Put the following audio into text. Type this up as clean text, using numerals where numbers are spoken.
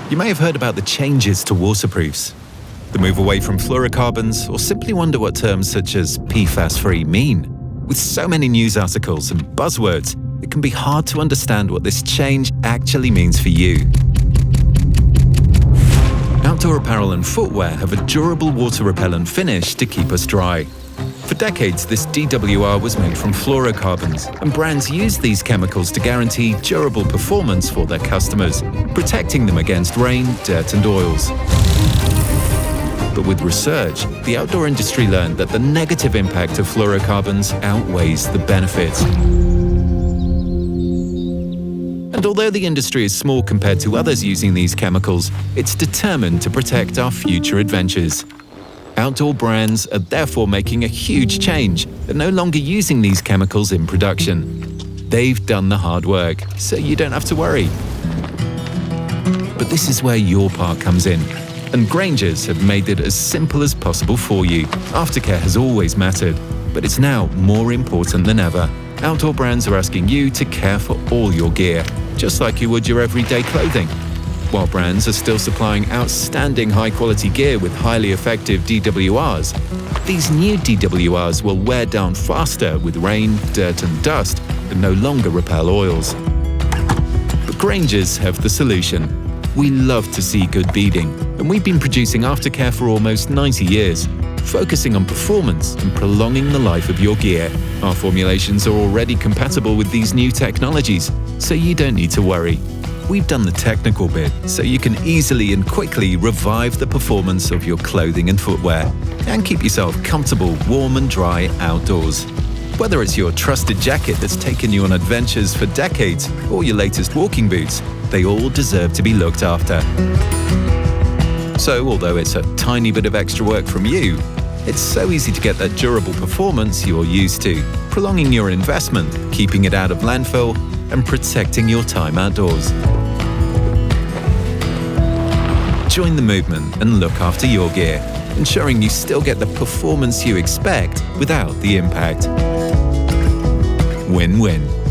You may have heard about the changes to waterproofs, the move away from fluorocarbons, or simply wonder what terms such as PFAS-free mean. With so many news articles and buzzwords, it can be hard to understand what this change actually means for you. Outdoor apparel and footwear have a durable water-repellent finish to keep us dry. For decades, this DWR was made from fluorocarbons, and brands use these chemicals to guarantee durable performance for their customers, protecting them against rain, dirt and oils. But with research, the outdoor industry learned that the negative impact of fluorocarbons outweighs the benefits. And although the industry is small compared to others using these chemicals, it's determined to protect our future adventures. Outdoor brands are therefore making a huge change. They're no longer using these chemicals in production. They've done the hard work, so you don't have to worry. But this is where your part comes in. And Grangers have made it as simple as possible for you. Aftercare has always mattered, but it's now more important than ever. Outdoor brands are asking you to care for all your gear, just like you would your everyday clothing. While brands are still supplying outstanding high-quality gear with highly effective DWRs, these new DWRs will wear down faster with rain, dirt and dust and no longer repel oils. But Grangers have the solution. We love to see good beading, and we've been producing Aftercare for almost 90 years, focusing on performance and prolonging the life of your gear. Our formulations are already compatible with these new technologies, so you don't need to worry. We've done the technical bit, so you can easily and quickly revive the performance of your clothing and footwear and keep yourself comfortable, warm and dry outdoors. Whether it's your trusted jacket that's taken you on adventures for decades or your latest walking boots, they all deserve to be looked after. So, although it's a tiny bit of extra work from you, it's so easy to get that durable performance you're used to, prolonging your investment, keeping it out of landfill, and protecting your time outdoors. Join the movement and look after your gear, ensuring you still get the performance you expect without the impact. Win-win.